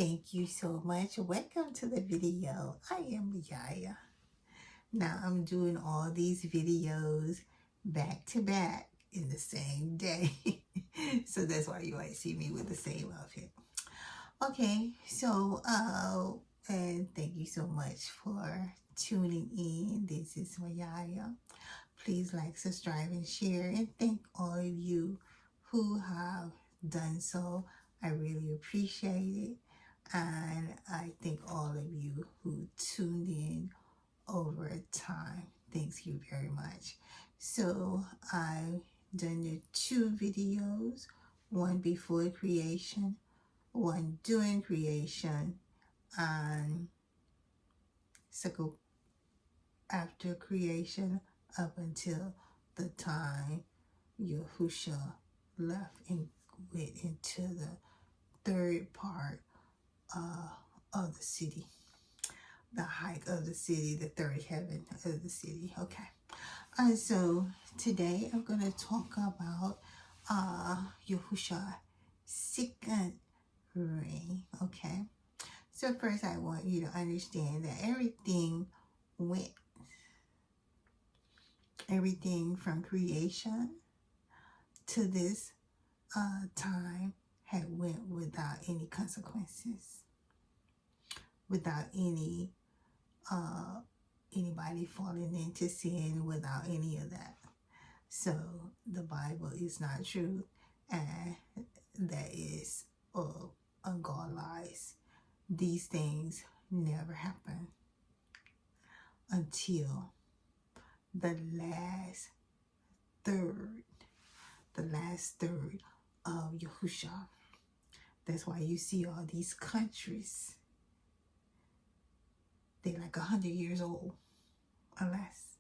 Thank you so much. Welcome to the video. I am Yahya. Now I'm doing all these videos back to back in the same day. So that's why you might see me with the same outfit. Okay, so and thank you so much for tuning in. This is Yahya. Please like, subscribe, and share. And thank all of you who have done so. I really appreciate it. And I thank all of you who tuned in over time. Thank you very much. So I've done the 2 videos, one before creation, one during creation, and second after creation up until the time Yahusha left and went into the third part of the city, the height of the city, the third heaven of the city. Okay. And so today I'm going to talk about Yahusha's second reign. Okay. So first I want you to understand that everything from creation to this time had went without any consequences, without any anybody falling into sin, without any of that. So the Bible is not true, and that is God lies. These things never happen until the last third of Yahusha. That's why you see all these countries, they're like 100 years old or less.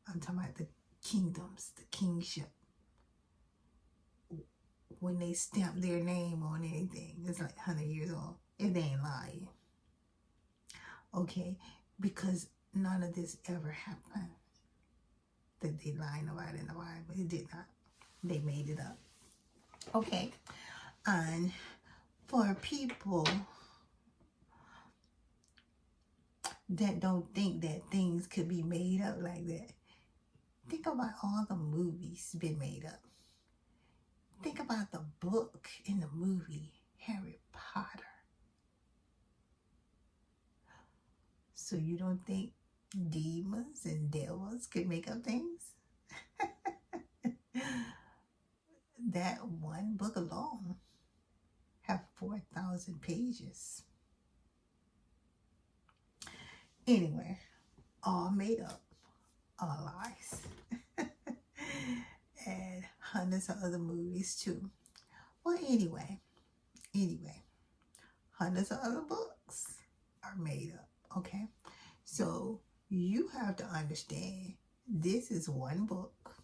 I'm talking about the kingdoms, the kingship. When they stamp their name on anything, it's like 100 years old, if they ain't lying. Okay, because none of this ever happened that they lying about in the Bible. It did not. They made it up. Okay, and for people that don't think that things could be made up like that, think about all the movies been made up. Think about the book in the movie Harry Potter. So you don't think demons and devils could make up things? That one book alone have 4,000 pages. Anyway, all made up, all lies. And hundreds of other movies too. Well, anyway, hundreds of other books are made up, okay? So you have to understand this is one book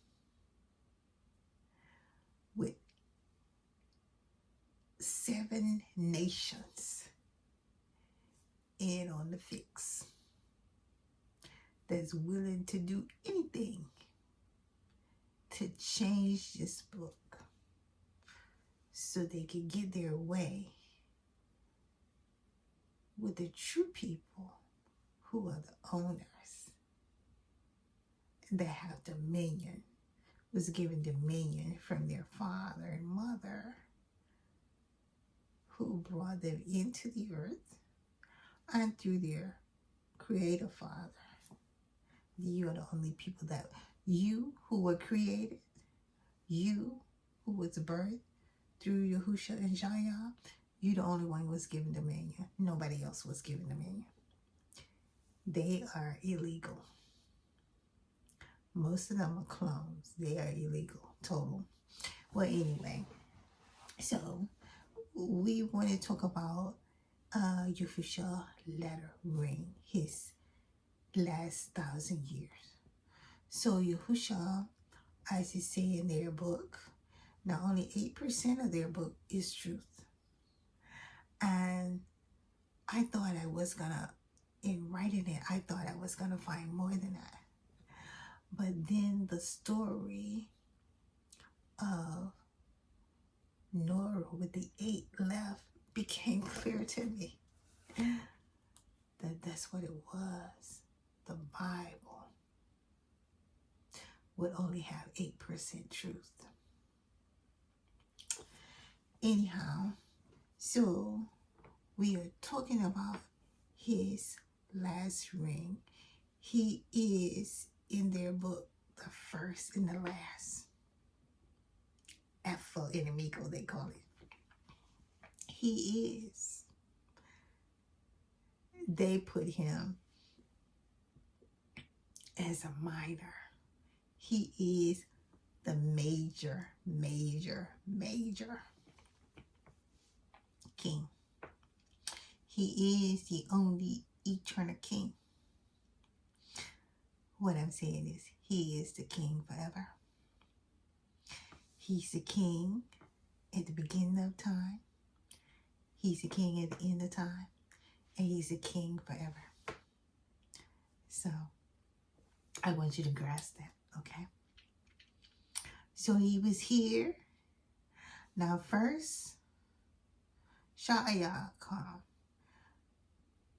with 7 nations in on the fix that's willing to do anything to change this book so they can get their way with the true people who are the owners that have dominion, was given dominion from their father and mother who brought them into the earth and through their creator father. You are the only people that, you who were created, you who was birthed through Yahusha and CHAYAH, you the only one was given dominion. Nobody else was given dominion. They are illegal. Most of them are clones. They are illegal, total. Well, anyway, so we want to talk about Yahusha's latter reign, his last 1,000 years. So Yahusha, as they say in their book, now only 8% of their book is truth. And I thought I was gonna, in writing it, I thought I was gonna find more than that. But then the story of Noah with the 8 left became clear to me that that's what it was. The Bible would only have 8% truth. Anyhow, so we are talking about his last ring. He is in their book, the first and the last. Alpha and Omega, they call it. He is. They put him as a minor. He is the major king. He is the only eternal king. What I'm saying is, he is the king forever. He's the king at the beginning of time. He's the king at the end of time. And he's the king forever. So, I want you to grasp that, okay? So, he was here. Now, first, CHAYAH came.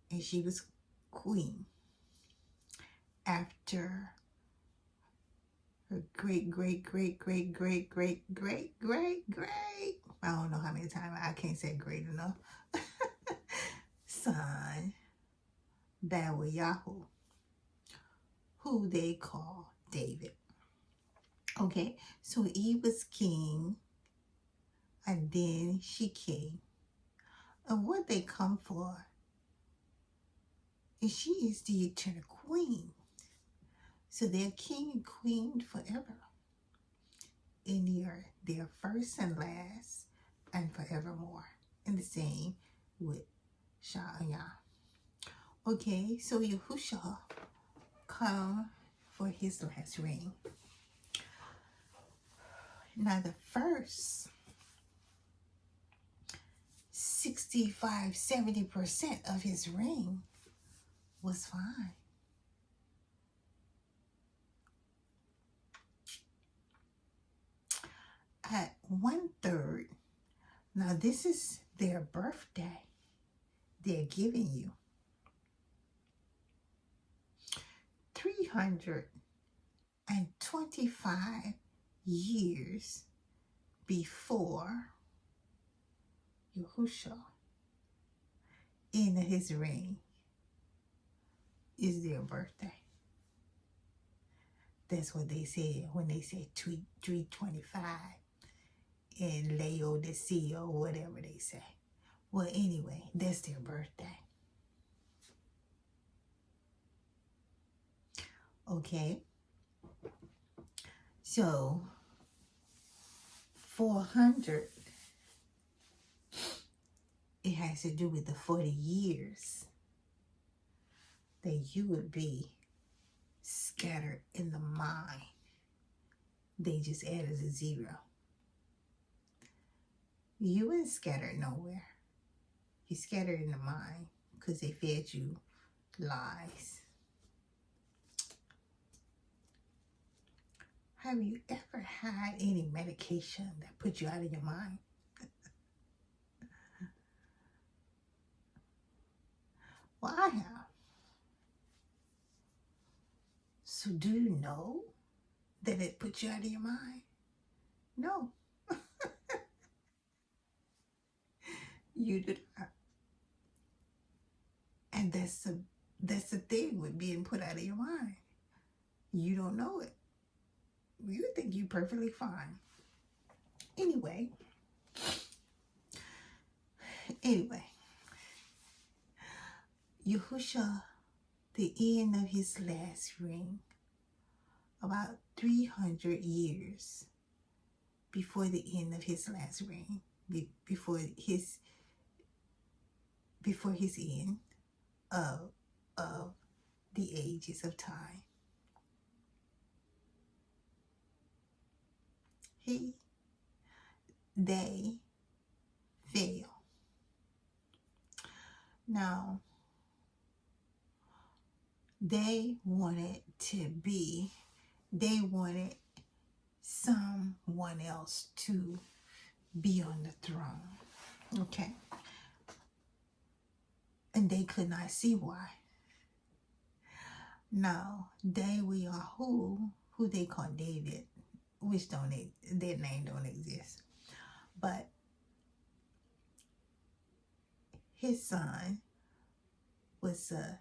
And she was queen. After her great, I don't know how many times, I can't say great enough, son, that was YAHUAH, who they call David. Okay, so he was king, and then she came. And what they come for is she is the eternal queen. So they're king and queen forever in the earth. They're first and last and forevermore. And the same with CHAYAH. Okay, so Yahusha come for his last ring. Now the first 65-70% of his ring was fine. At 1/3, now this is their birthday, they're giving you 325 years before Yahusha in his reign is their birthday. That's what they said when they said 325 and Laodicea or whatever they say. Well, anyway, that's their birthday. Okay. So, 400, it has to do with the 40 years that you would be scattered in the mind. They just added a 0. You ain't scattered nowhere. You scattered in the mind because they fed you lies. Have you ever had any medication that put you out of your mind? Well, I have. So do you know that it puts you out of your mind? No. You do not. And that's the thing with being put out of your mind. You don't know it. You think you're perfectly fine. Anyway, Yahusha, the end of his last ring, about 300 years before the end of his last ring, before his end of the ages of time. They fail. Now, they wanted someone else to be on the throne. Okay. and they could not see why. Now, YAHUAH, who they call David, which their name don't exist, but his son was a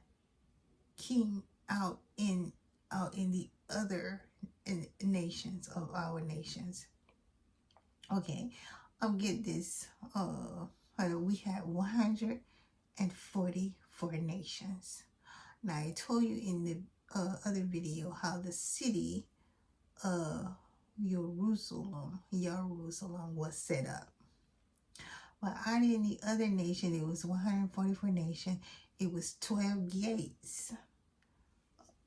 king out in the other nations of our nations. Okay, I'll get this. We had 144 nations. Now I told you in the other video how the city of Jerusalem was set up. But out in the other nation, it was 144 nations. It was 12 gates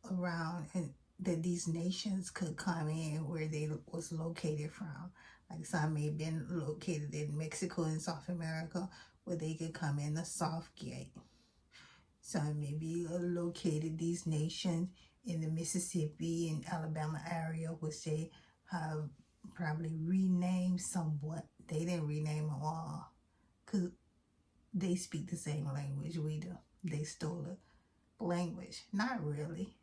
around, and that these nations could come in where they was located from. Like some may have been located in Mexico and South America, where they could come in the South Gate. Some may be located, these nations, in the Mississippi and Alabama area, which they have probably renamed somewhat. They didn't rename them all, because they speak the same language we do. They stole the language. Not really.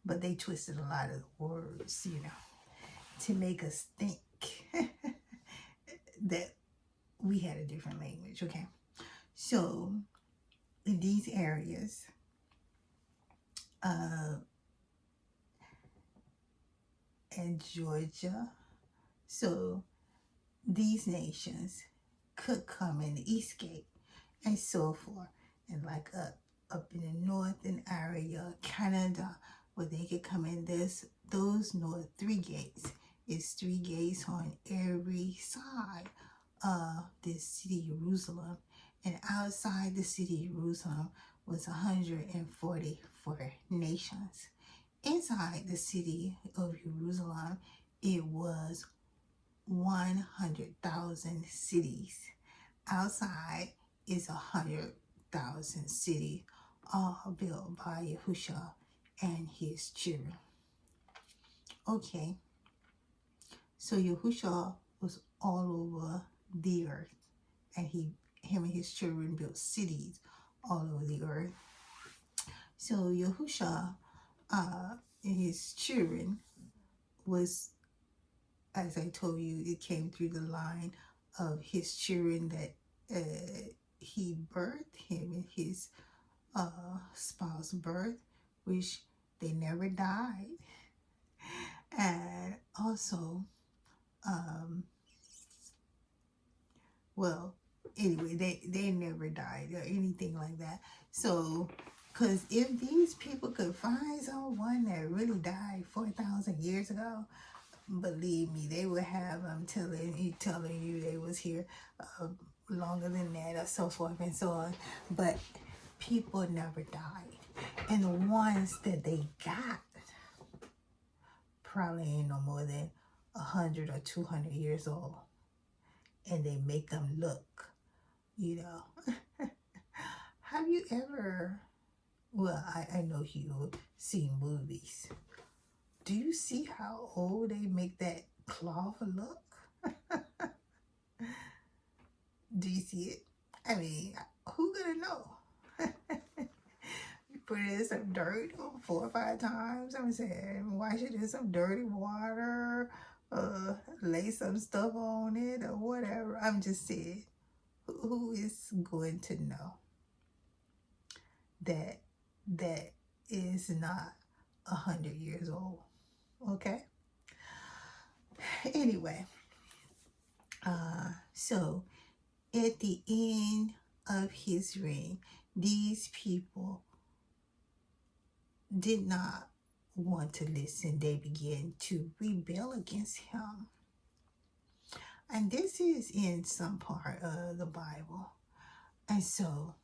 But they twisted a lot of the words, to make us think that we had a different language, okay? So, in these areas, and Georgia, so these nations could come in the East Gate and so forth, and like up in the northern area, Canada, where they could come in those north 3 gates. It's 3 gates on every side of this city Jerusalem, and outside the city Jerusalem was 144 nations. Inside the city of Jerusalem, it was 100,000 cities. Outside is 100,000 cities, all built by Yahusha and his children. Okay, so Yahusha was all over the earth, and him and his children built cities all over the earth. So Yahusha and his children was, as I told you, it came through the line of his children that he birthed, him and his spouse birth, which they never died. And also, well, anyway, they never died or anything like that. So, because if these people could find someone that really died 4,000 years ago, believe me, they would have them telling you they was here longer than that, or so forth and so on. But people never died, and the ones that they got probably ain't no more than 100 or 200 years old, and they make them look, Have you ever? Well, I know you've seen movies. Do you see how old they make that cloth look? Do you see it? I mean, who gonna know? You put it in some dirt 4 or 5 times. I'm saying, wash it in some dirty water, lay some stuff on it or whatever. I'm just saying, who is going to know that is not 100 years old? Okay. Anyway, so at the end of his reign, these people did not want to listen. They began to rebel against him. And this is in some part of the Bible. And so,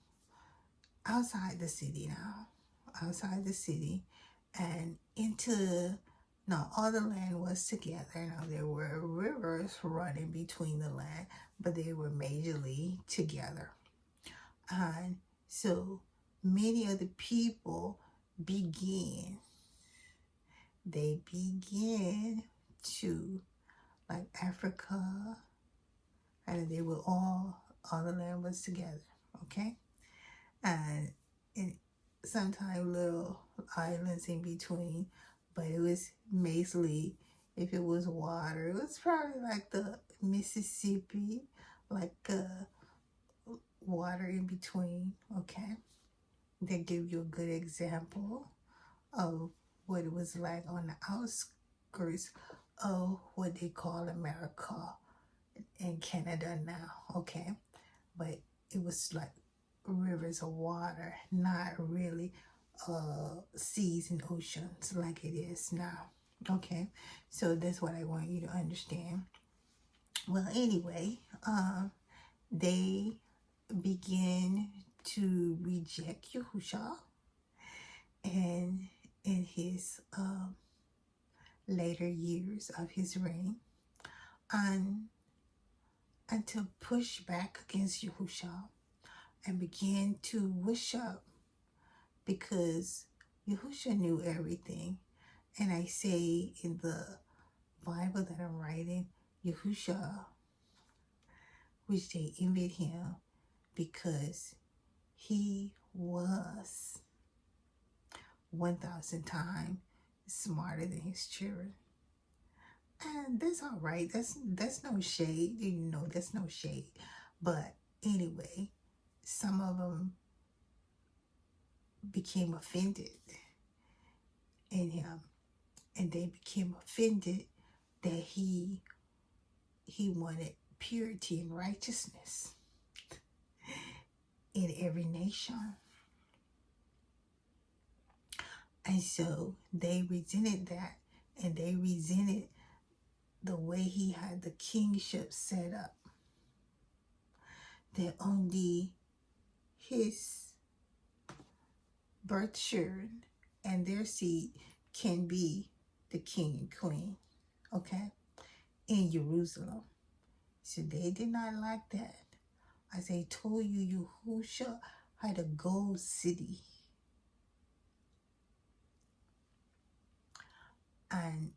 outside the city and all the land was together. Now there were rivers running between the land, but they were majorly together. And so many of the people began to, like Africa, and they were all the land was together, okay? and sometimes little islands in between, but it was basically, if it was water, it was probably like the Mississippi, like water in between. Okay, that give you a good example of what it was like on the outskirts of what they call America and Canada now. Okay, but it was like rivers of water, not really seas and oceans like it is now. Okay, so that's what I want you to understand. Well, anyway, they begin to reject Yahusha, and in his later years of his reign, and to push back against Yahusha and begin to worship, because Yahusha knew everything. And I say in the Bible that I'm writing, Yahusha, which they envied him because he was 1,000 times smarter than his children. And that's all right. That's no shade. That's no shade. But anyway, some of them became offended in him, and they became offended that he wanted purity and righteousness in every nation. And so they resented that, and they resented the way he had the kingship set up, that only his birth children and their seed can be the king and queen, okay, in Jerusalem. So they did not like that. As I told you, Yahusha had a gold city. And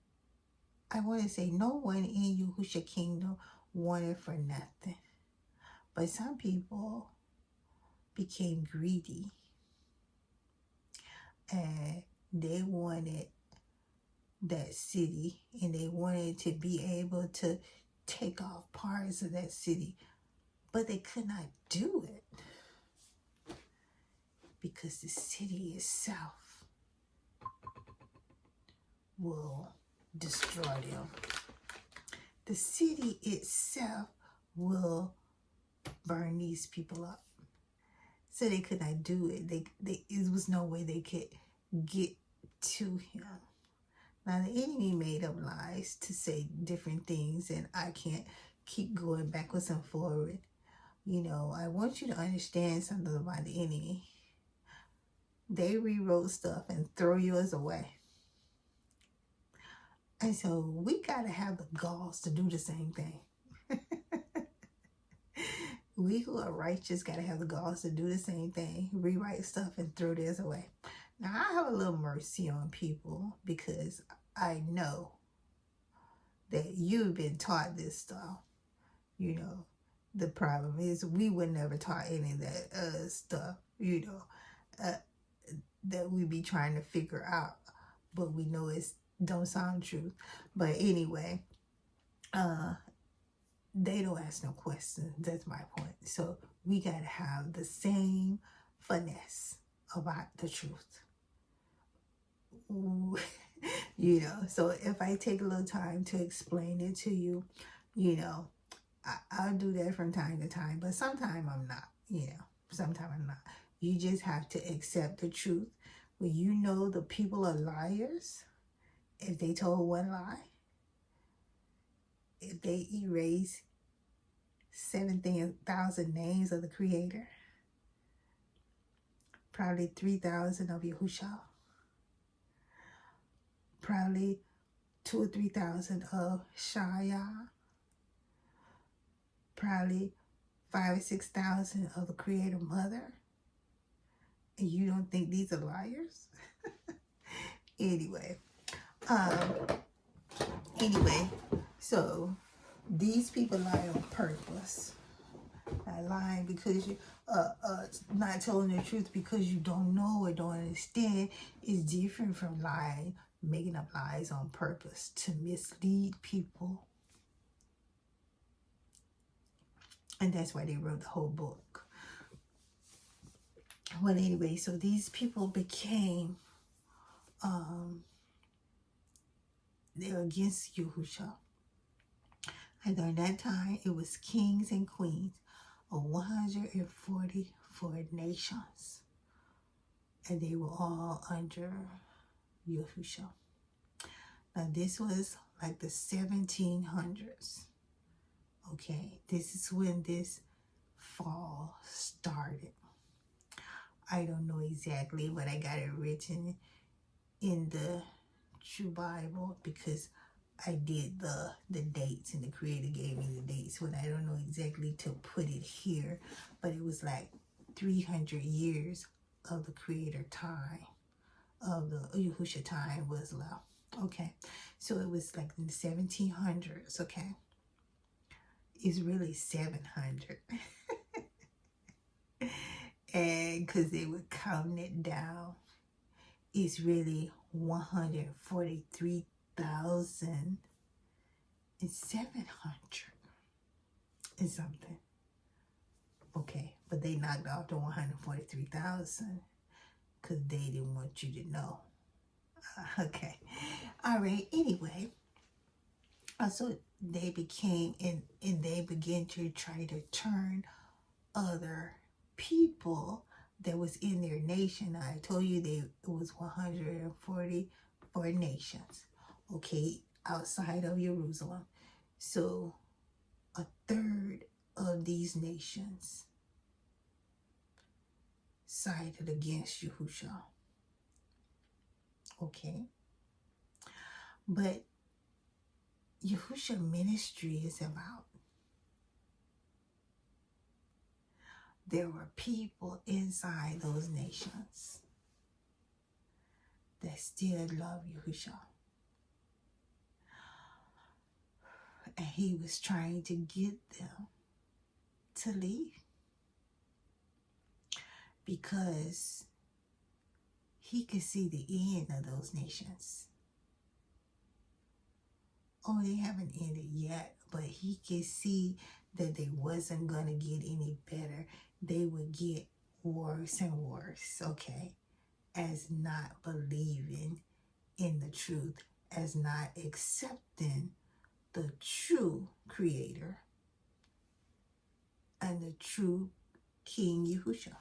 I want to say no one in Yahusha kingdom wanted for nothing. But some people became greedy, and they wanted that city, and they wanted to be able to take off parts of that city, but they could not do it because the city itself will destroy them. The city itself will burn these people up. So they could not do it. It was no way they could get to him. Now the enemy made up lies to say different things, and I can't keep going backwards and forward. I want you to understand something about the enemy. They rewrote stuff and throw yours away. And so we got to have the galls to do the same thing. We who are righteous got to have the galls to do the same thing. Rewrite stuff and throw theirs away. Now, I have a little mercy on people because I know that you've been taught this stuff. The problem is we were never taught any of that stuff, that we be trying to figure out. But we know it don't sound true. But anyway, they don't ask no questions. That's my point. So we got to have the same finesse about the truth. So if I take a little time to explain it to you, I'll do that from time to time, but sometimes I'm not, sometimes I'm not. You just have to accept the truth. When the people are liars, if they told one lie, if they erase 7,000 names of the Creator, probably 3,000 of Yahusha, probably 2,000 or 3,000 of CHAYAH, probably 5,000 or 6,000 of the Creator Mother, and you don't think these are liars? Anyway, so these people lie on purpose. Not lying because not telling the truth because you don't know or don't understand is different from lying, making up lies on purpose to mislead people. And that's why they wrote the whole book. Well, anyway, so these people became, they were against Yahusha. And during that time, it was kings and queens of 144 nations. And they were all under Yahusha. Now, this was like the 1700s. Okay, this is when this fall started. I don't know exactly, but I got it written in the True Bible because I did the dates and the creator gave me the dates, but I don't know exactly to put it here, but it was like 300 years of the creator time, of the Yahusha time was left. Okay, so it was like in the 1700s. Okay, it's really 700. And because they were counting it down, it's really 143,700 and something. Okay, but they knocked off the 143,000 because they didn't want you to know. Okay, all right. Anyway, so they became and they began to try to turn other people that was in their nation. I told you it was 144 nations, okay, outside of Jerusalem. So a third of these nations sided against Yahusha. Okay, but Yahusha ministry is about, there were people inside those nations that still love Yahusha. And he was trying to get them to leave because he could see the end of those nations. Oh, they haven't ended yet, but he could see that they wasn't going to get any better. They would get worse and worse, okay, as not believing in the truth, as not accepting the true creator and the true King Yahusha.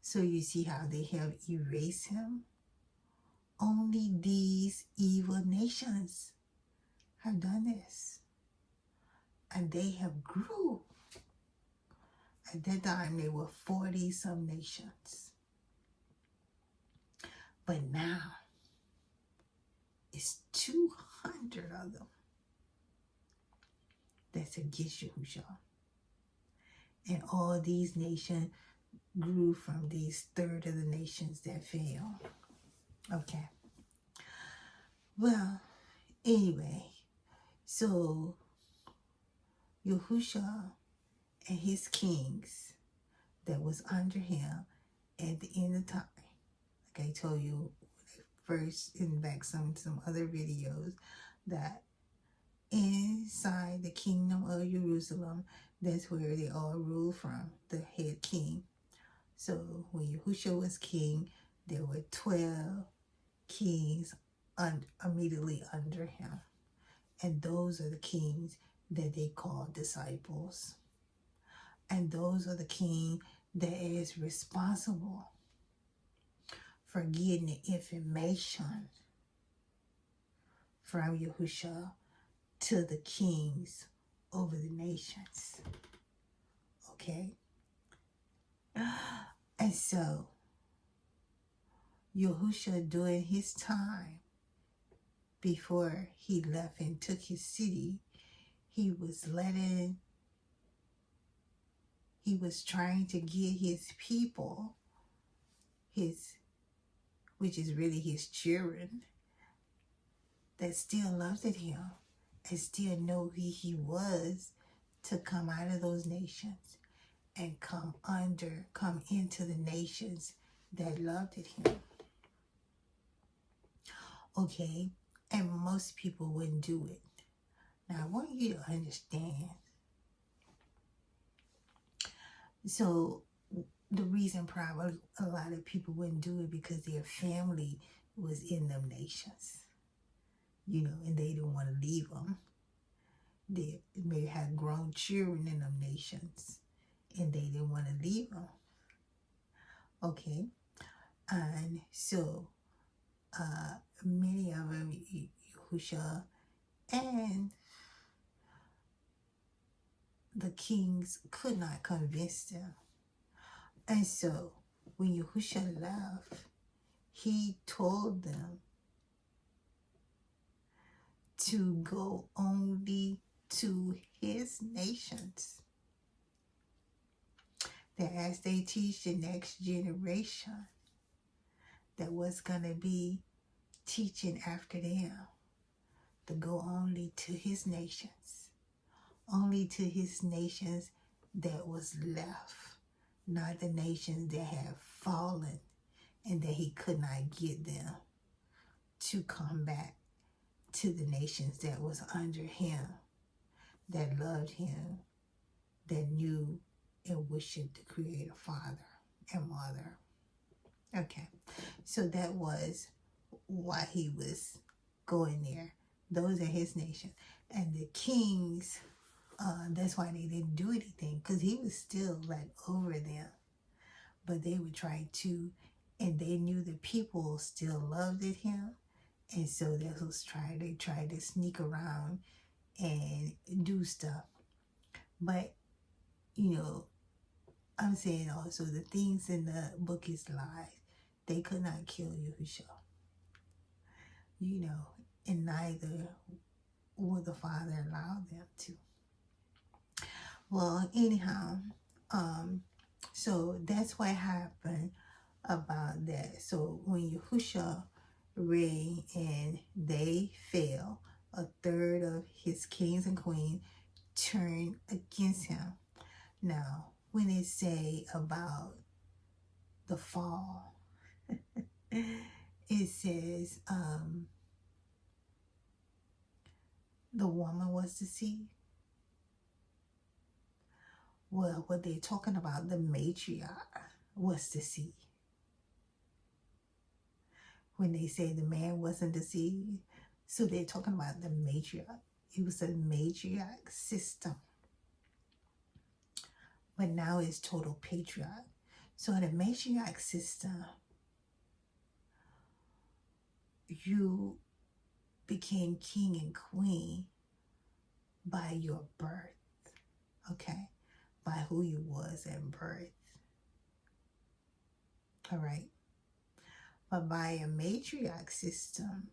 So you see how they have erased him? Only these evil nations have done this. And they have grew. At that time, they were 40-some nations. But now, it's 200 of them that's against Yahusha. And all these nations grew from these third of the nations that fell. Okay. Well, anyway, so Yahusha and his kings that was under him at the end of time, like I told you first in back some other videos, that inside the kingdom of Jerusalem, that's where they all rule from, the head king. So when Yahusha was king, there were 12 kings immediately under him. And those are the kings that they call disciples. And those are the king that is responsible for getting the information from Yahusha to the kings over the nations. Okay? And so, Yahusha during his time, before he left and took his city, he was trying to get his people, which is really his children, that still loved him and still know who he was, to come out of those nations and come into the nations that loved him. Okay? And most people wouldn't do it. Now, I want you to understand. So, the reason probably a lot of people wouldn't do it because their family was in them nations, and they didn't want to leave them. They may have grown children in them nations, and they didn't want to leave them. Okay? And so, many of them, Yahusha and the kings could not convince them. And so, when Yahusha left, he told them to go only to his nations. That as they teach the next generation that was going to be teaching after them, to go only to his nations. Only to his nations that was left. Not the nations that have fallen and that he could not get them to come back to the nations that was under him, that loved him, that knew and worshiped the Creator Father and Mother. Okay, so that was why he was going there. Those are his nation. And the kings, that's why they didn't do anything, because he was still like over them. But they would try to, and they knew the people still loved him. And so that was they tried to sneak around and do stuff. But, I'm saying also the things in the book is lies. They could not kill Yahusha. And neither would the Father allow them to. Well, anyhow, so that's what happened about that. So when Yahusha reigned and they fell, a third of his kings and queens turned against him. Now, when it say about the fall, it says the woman was deceived. Well, what they're talking about, the matriarch was deceived. When they say the man wasn't deceived, so they're talking about the matriarch. It was a matriarch system. But now it's total patriarch. So in the matriarch system, you became king and queen by your birth. Okay? By who you was at birth. All right? But by a matriarch system,